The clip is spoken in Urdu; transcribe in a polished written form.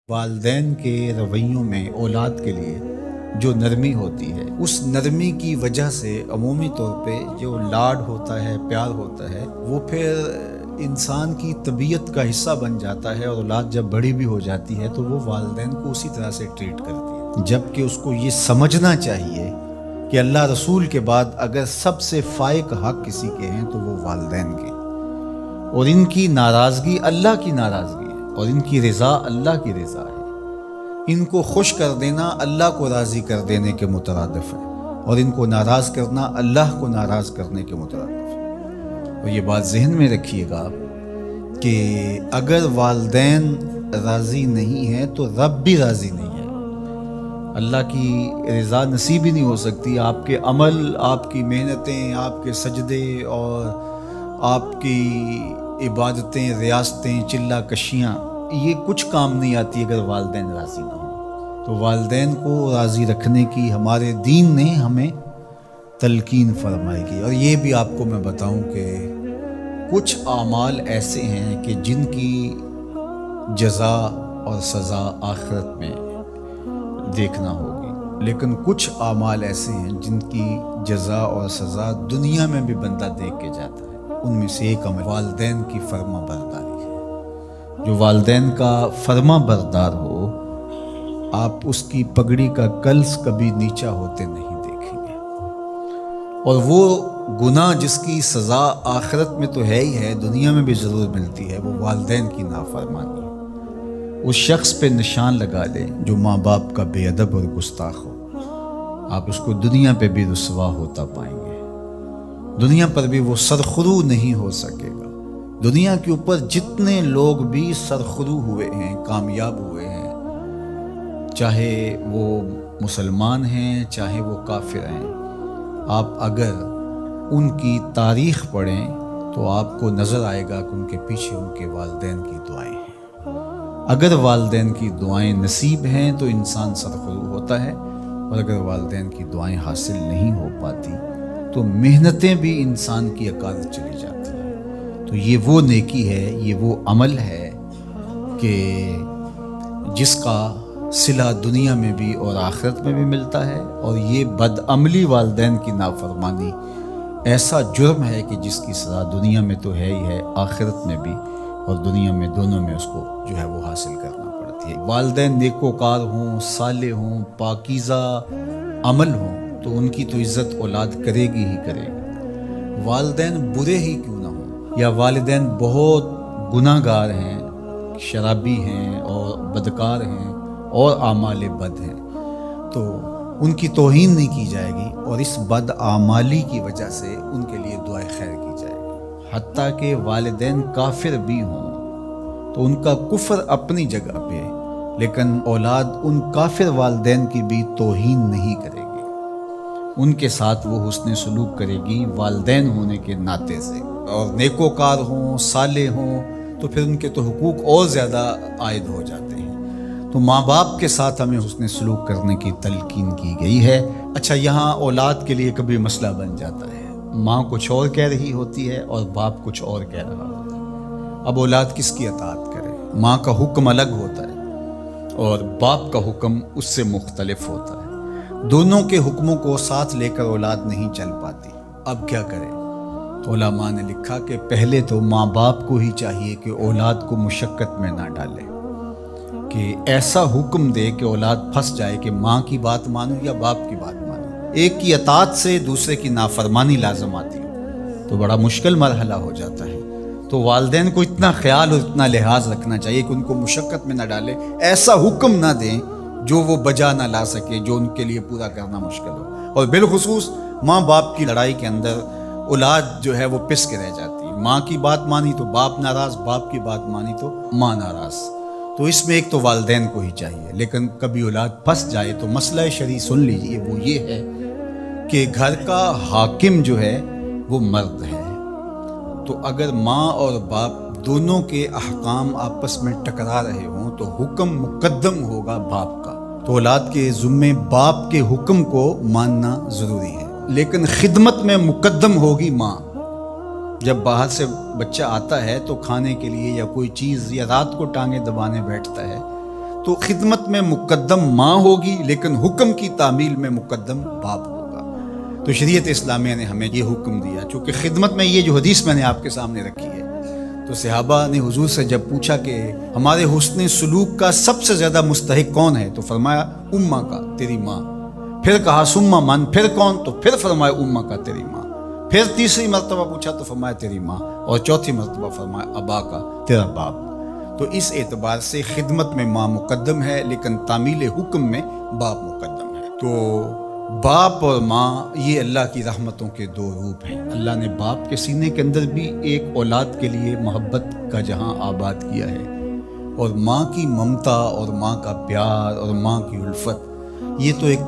والدین کے رویوں میں اولاد کے لیے جو نرمی ہوتی ہے، اس نرمی کی وجہ سے عمومی طور پہ جو لاڈ ہوتا ہے، پیار ہوتا ہے، وہ پھر انسان کی طبیعت کا حصہ بن جاتا ہے، اور اولاد جب بڑی بھی ہو جاتی ہے تو وہ والدین کو اسی طرح سے ٹریٹ کرتی ہے، جبکہ اس کو یہ سمجھنا چاہیے کہ اللہ رسول کے بعد اگر سب سے فائق حق کسی کے ہیں تو وہ والدین کے، اور ان کی ناراضگی اللہ کی ناراضگی ہے، اور ان کی رضا اللہ کی رضا ہے۔ ان کو خوش کر دینا اللہ کو راضی کر دینے کے مترادف ہے، اور ان کو ناراض کرنا اللہ کو ناراض کرنے کے مترادف ہے۔ اور یہ بات ذہن میں رکھیے گا کہ اگر والدین راضی نہیں ہیں تو رب بھی راضی نہیں ہے۔ اللہ کی رضا نصیب ہی نہیں ہو سکتی، آپ کے عمل، آپ کی محنتیں، آپ کے سجدے اور آپ کی عبادتیں، ریاستیں، چلہ کشیاں، یہ کچھ کام نہیں آتی اگر والدین راضی نہ ہوں۔ تو والدین کو راضی رکھنے کی ہمارے دین نے ہمیں تلقین فرمائی کی۔ اور یہ بھی آپ کو میں بتاؤں کہ کچھ اعمال ایسے ہیں کہ جن کی جزا اور سزا آخرت میں دیکھنا ہوگی، لیکن کچھ اعمال ایسے ہیں جن کی جزا اور سزا دنیا میں بھی بندہ دیکھ کے جاتا ہے۔ ان میں سے ایک عمل والدین کی فرما برداری ہے۔ جو والدین کا فرما بردار ہو، آپ اس کی پگڑی کا کلس کبھی نیچا ہوتے نہیں دیکھیں گے، اور وہ گناہ جس کی سزا آخرت میں تو ہے ہی ہے، دنیا میں بھی ضرور ملتی ہے، وہ والدین کی نافرمانی ہے۔ اس شخص پہ نشان لگا لیں جو ماں باپ کا بے ادب اور گستاخ ہو، آپ اس کو دنیا پہ بھی رسوا ہوتا پائیں گے، دنیا پر بھی وہ سرخرو نہیں ہو سکے گا۔ دنیا کے اوپر جتنے لوگ بھی سرخرو ہوئے ہیں، کامیاب ہوئے ہیں، چاہے وہ مسلمان ہیں چاہے وہ کافر ہیں، آپ اگر ان کی تاریخ پڑھیں تو آپ کو نظر آئے گا کہ ان کے پیچھے ان کے والدین کی دعائیں ہیں۔ اگر والدین کی دعائیں نصیب ہیں تو انسان سرخرو ہوتا ہے، اور اگر والدین کی دعائیں حاصل نہیں ہو پاتی تو محنتیں بھی انسان کی اکاد چلی جاتی ہیں۔ تو یہ وہ نیکی ہے، یہ وہ عمل ہے کہ جس کا صلہ دنیا میں بھی اور آخرت میں بھی ملتا ہے، اور یہ بدعملی والدین کی نافرمانی ایسا جرم ہے کہ جس کی سزا دنیا میں تو ہے ہی ہے، آخرت میں بھی، اور دنیا میں دونوں میں اس کو جو ہے وہ حاصل کرنا پڑتی ہے۔ والدین نیکوکار ہوں، صالح ہوں، پاکیزہ عمل ہوں تو ان کی تو عزت اولاد کرے گی ہی کرے گی، والدین برے ہی کیوں نہ ہوں، یا والدین بہت گناہ گار ہیں، شرابی ہیں اور بدکار ہیں اور اعمال بد ہیں، تو ان کی توہین نہیں کی جائے گی، اور اس بد اعمالی کی وجہ سے ان کے لیے دعائے خیر کی جائے گی۔ حتیٰ کہ والدین کافر بھی ہوں تو ان کا کفر اپنی جگہ پہ، لیکن اولاد ان کافر والدین کی بھی توہین نہیں کرے گی، ان کے ساتھ وہ حسن سلوک کرے گی والدین ہونے کے ناطے سے، اور نیکوکار ہوں، صالح ہوں تو پھر ان کے تو حقوق اور زیادہ عائد ہو جاتے ہیں۔ تو ماں باپ کے ساتھ ہمیں حسن سلوک کرنے کی تلقین کی گئی ہے۔ اچھا، یہاں اولاد کے لیے کبھی مسئلہ بن جاتا ہے، ماں کچھ اور کہہ رہی ہوتی ہے اور باپ کچھ اور کہہ رہا ہوتا ہے، اب اولاد کس کی اطاعت کرے؟ ماں کا حکم الگ ہوتا ہے اور باپ کا حکم اس سے مختلف ہوتا ہے، دونوں کے حکموں کو ساتھ لے کر اولاد نہیں چل پاتی، اب کیا کرے؟ تو علماء نے لکھا کہ پہلے تو ماں باپ کو ہی چاہیے کہ اولاد کو مشقت میں نہ ڈالے، کہ ایسا حکم دے کہ اولاد پھنس جائے کہ ماں کی بات مانو یا باپ کی بات مانو، ایک کی اطاعت سے دوسرے کی نافرمانی لازم آتی ہو تو بڑا مشکل مرحلہ ہو جاتا ہے۔ تو والدین کو اتنا خیال اور اتنا لحاظ رکھنا چاہیے کہ ان کو مشقت میں نہ ڈالے، ایسا حکم نہ دیں جو وہ بجا نہ لا سکے، جو ان کے لیے پورا کرنا مشکل ہو۔ اور بالخصوص ماں باپ کی لڑائی کے اندر اولاد جو ہے وہ پس کے رہ جاتی ہے، ماں کی بات مانی تو باپ ناراض، باپ کی بات مانی تو ماں ناراض، تو اس میں ایک تو والدین کو ہی چاہیے۔ لیکن کبھی اولاد پھنس جائے تو مسئلہ شرعی سن لیجئے، وہ یہ ہے کہ گھر کا حاکم جو ہے وہ مرد ہے، تو اگر ماں اور باپ دونوں کے احکام آپس میں ٹکرا رہے ہوں تو حکم مقدم ہوگا باپ کا، تو اولاد کے ذمے باپ کے حکم کو ماننا ضروری ہے، لیکن خدمت میں مقدم ہوگی ماں۔ جب باہر سے بچہ آتا ہے تو کھانے کے لیے یا کوئی چیز یا رات کو ٹانگیں دبانے بیٹھتا ہے تو خدمت میں مقدم ماں ہوگی، لیکن حکم کی تعمیل میں مقدم باپ ہوگا۔ تو شریعت اسلامیہ نے ہمیں یہ حکم دیا، چونکہ خدمت میں یہ جو حدیث میں نے آپ کے سامنے رکھی ہے، تو صحابہ نے حضور سے جب پوچھا کہ ہمارے حسن سلوک کا سب سے زیادہ مستحق کون ہے، تو فرمایا اماں کا، تیری ماں۔ پھر کہا سما من، پھر کون؟ تو پھر فرمایا اماں کا، تیری ماں۔ پھر تیسری مرتبہ پوچھا تو فرمایا تیری ماں، اور چوتھی مرتبہ فرمایا ابا کا، تیرا باپ۔ تو اس اعتبار سے خدمت میں ماں مقدم ہے، لیکن تعمیل حکم میں باپ مقدم ہے۔ تو باپ اور ماں یہ اللہ کی رحمتوں کے دو روپ ہیں۔ اللہ نے باپ کے سینے کے اندر بھی ایک اولاد کے لیے محبت کا جہاں آباد کیا ہے، اور ماں کی ممتا اور ماں کا پیار اور ماں کی الفت، یہ تو ایک